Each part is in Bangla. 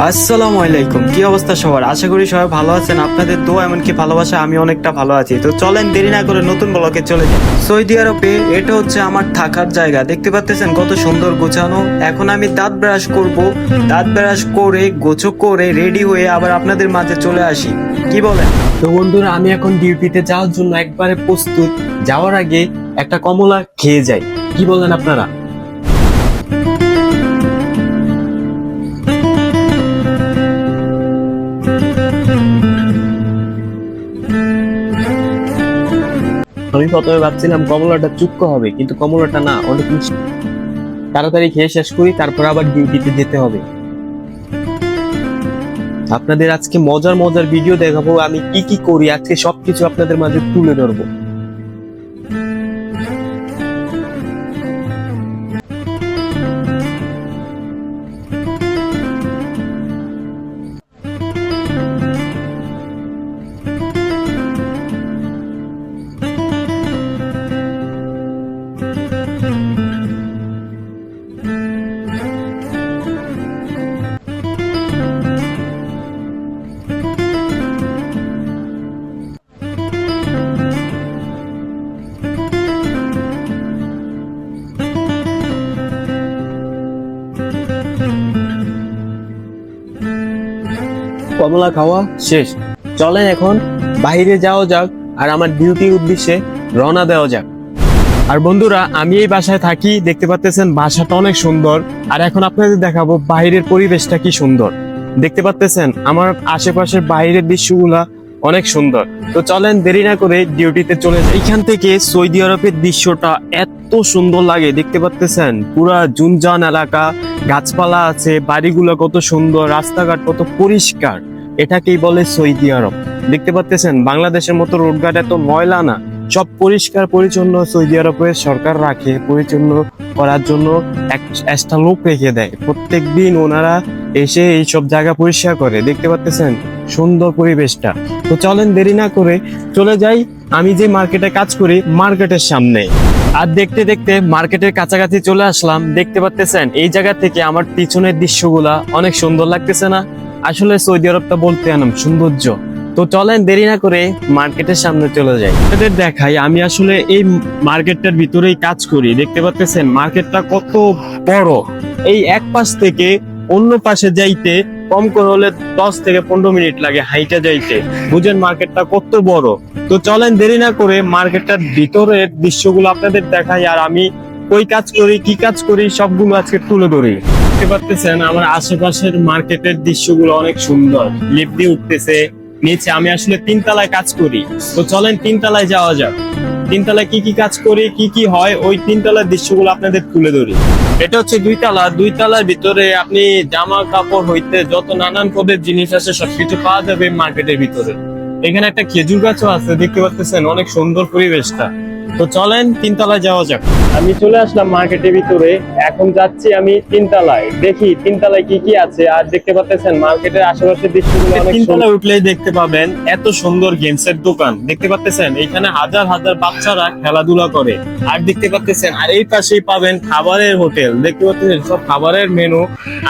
আসসালামু আলাইকুম, কি অবস্থা সবার? আশা করি সবাই ভালো আছেন। আপনাদের দোয়া এমনকি ভালোবাসা আমি অনেকটা ভালো আছি। তো চলেন দেরি না করে নতুন ব্লগে চলে যাই। সৌদি আরবে এটা হচ্ছে আমার থাকার জায়গা। দেখতে পাচ্ছেন কত সুন্দর গোছানো। এখন আমি দাঁত ব্রাশ করব, দাঁত ব্রাশ করে গোছো করে রেডি হয়ে আবার আপনাদের মাঝে চলে আসি। কি বলেন? তো বন্ধুরা, আমি এখন ডিউটিতে যাওয়ার জন্য একবারে প্রস্তুত। যাওয়ার আগে একটা কমলা খেয়ে যাই, কি বলেন আপনারা? আমি প্রথমে ভাবছিলাম কমলাটা চুক্ক হবে, কিন্তু কমলাটা না, অনেক মিষ্টি। তাড়াতাড়ি খেয়ে শেষ করি, তারপর আবার ডিউটিতে যেতে হবে। আপনাদের আজকে মজার মজার ভিডিও দেখাবো, আমি কি কি করি আজকে সবকিছু আপনাদের মাঝে তুলে ধরবো। কমলা খাওয়া শেষ, চলেন এখন বাইরে যাওয়া যাক আর আমার ডিউটির উদ্দেশ্যে রওনা দেওয়া যাক। আর বন্ধুরা, আমি এই বাসায় থাকি, দেখতে পাচ্ছেন বাসাটা অনেক সুন্দর। আর এখন আপনাদের দেখাবো বাইরের পরিবেশটা কি সুন্দর। দেখতে পাচ্ছেন আমার আশেপাশের বাইরের দৃশ্যগুলা অনেক সুন্দর। তো চলেন দেরি না করে ডিউটিতে চলে যাই। এখান থেকে সৌদি আরবের দৃশ্যটা এত সুন্দর লাগে, দেখতে পাচ্ছেন পুরা জুনজান এলাকা, গাছপালা আছে, বাড়িগুলো কত সুন্দর, রাস্তাঘাট কত পরিষ্কার। এটাকেই বলে সৌদি আরব। দেখতে পাচ্ছেন বাংলাদেশের মতো রোডঘাট এত ময়লা না, সব পরিষ্কার পরিচ্ছন্ন সৌদি আরবের সরকার রাখে। পরিচ্ছন্ন করার জন্য একটা লোক রেখে দেয়, প্রত্যেক দিন ওনারা এসে এইসব জায়গা পরিষ্কার করে। দেখতে পাচ্ছেন সুন্দর পরিবেশটা। তো চলেন দেরি না করে চলে যাই আমি যে মার্কেটে কাজ করি, মার্কেটের সামনে। আর দেখতে দেখতে মার্কেটের কাছাকাছি চলে আসলাম। দেখতে পাচ্ছেন এই জায়গা থেকে আমার পিছনের দৃশ্যগুলা অনেক সুন্দর লাগতেছে না? আসলে সৌদি আরবটা বলতে আনাম সৌন্দর্য। তো চলেন দেরি না করে মার্কেটের সামনে চলে যাই। আপনাদের দেখাই আমি আসলে এই মার্কেটটার ভিতরেই কাজ করি। দেখতে পাচ্ছেন মার্কেটটা কত বড়। এই এক পাশ থেকে অন্য পাশে যাইতে কম করে হলে 10 থেকে 15 মিনিট লাগে হাইটা যাইতে। বুঝেন মার্কেটটা কত বড়। তো চলেন দেরি না করে মার্কেটটার ভিতরের দৃশ্যগুলো আপনাদের দেখাই, আর আমি কই কাজ করি, কি কাজ করি, সবগুলো আজকে তুলে ধরি। দেখতে পাচ্ছেন আমার আশেপাশের মার্কেটের দৃশ্যগুলো অনেক সুন্দর। লিফট দিয়ে উঠতেছে নিচে। আমি আসলে 3 তলায় কাজ করি। তো চলেন 3 তলায় যাওয়া যাক। 3 তলায় কি কি কাজ করি, কি কি হয়, ওই 3 তলার দৃশ্যগুলো আপনাদের তুলে ধরি। এটা হচ্ছে 2 তলা। 2 তলার ভিতরে আপনি জামা কাপড় হইতে যত নানান পদের জিনিস আছে সবকিছু পাওয়া যাবে মার্কেটের ভিতরে। এখানে একটা খেজুর গাছও আছে, দেখতে পাচ্ছেন অনেক সুন্দর পরিবেশটা। তো চলেন 3 তলায় যাওয়া যাক। আমি চলে আসলাম মার্কেটের ভিতরে, এখন যাচ্ছি আমি 3 তলায়। দেখি 3 তলায় কি কি আছে। আর দেখতে পাচ্ছেন মার্কেটের আশেপাশের দৃশ্যগুলো অনেক। 3 তলায় উঠলেই দেখতে পাবেন এত সুন্দর গেমসের দোকান। দেখতে পাচ্ছেন এখানে হাজার হাজার বাচ্চারা খেলাধুলা করে। আর দেখতে পাচ্ছেন আর এই পাশেই পাবেন খাবারের হোটেল। দেখতে পাচ্ছেন সব খাবারের মেনু।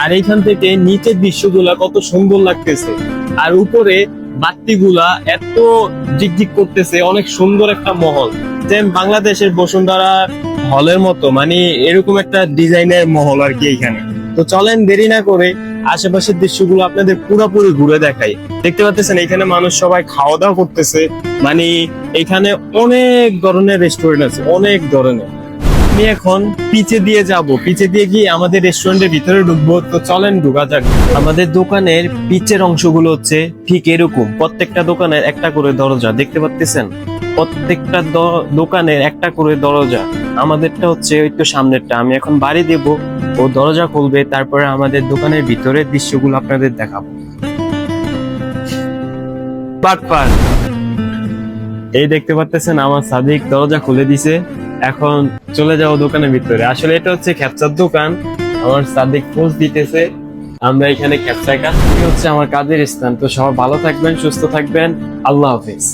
আর এইখান থেকে নিচের দৃশ্যগুলা কত সুন্দর লাগতেছে। আর উপরে বাতিগুলা এত জিকজিক করতেছে, অনেক সুন্দর একটা মহল। বাংলাদেশের বসুন্ধরা হলের মতো, মানে এরকম একটা ডিজাইনের মহল আর কি এখানে। তো চলেন দেরি না করে আশেপাশের দৃশ্যগুলো আপনাদের পুরোপুরি ঘুরে দেখাই। দেখতে পাচ্ছেন এখানে মানুষ সবাই খাওয়া দাওয়া করতেছে, মানে এখানে অনেক ধরনের রেস্টুরেন্ট আছে, অনেক ধরনের। আমি এখন পিছে দিয়ে যাব, পিছে দিয়ে গিয়ে আমাদের রেস্টুরেন্টের ভিতরে ঢুকবো। তো চলেন ঢুকা যাক। আমাদের দোকানের পিচের অংশগুলো হচ্ছে ঠিক এরকম, প্রত্যেকটা দোকানের একটা করে দরজা। দেখতে পাচ্ছেন প্রত্যেকটা দোকানের একটা করে দরজা। আমাদেরটা হচ্ছে ওই তো সামনেরটা। আমি এখন বাড়ি দেব, ও দরজা খুলবে, তারপরে আমাদের দোকানের ভিতরের দৃশ্যগুলো আপনাদের দেখাবো। এই দেখতে পাচ্ছেন আমার সাদিক দরজা খুলে দিছে। এখন চলে যাও দোকানের ভিতরে। আসলে এটা হচ্ছে খেপচার দোকান, আমার সাদিক পোস্ট দিতেছে। আমরা এখানে খেপচায় কাজ করি, হচ্ছে আমার কাজের স্থান। তো সবাই ভালো থাকবেন, সুস্থ থাকবেন, আল্লাহ হাফেজ।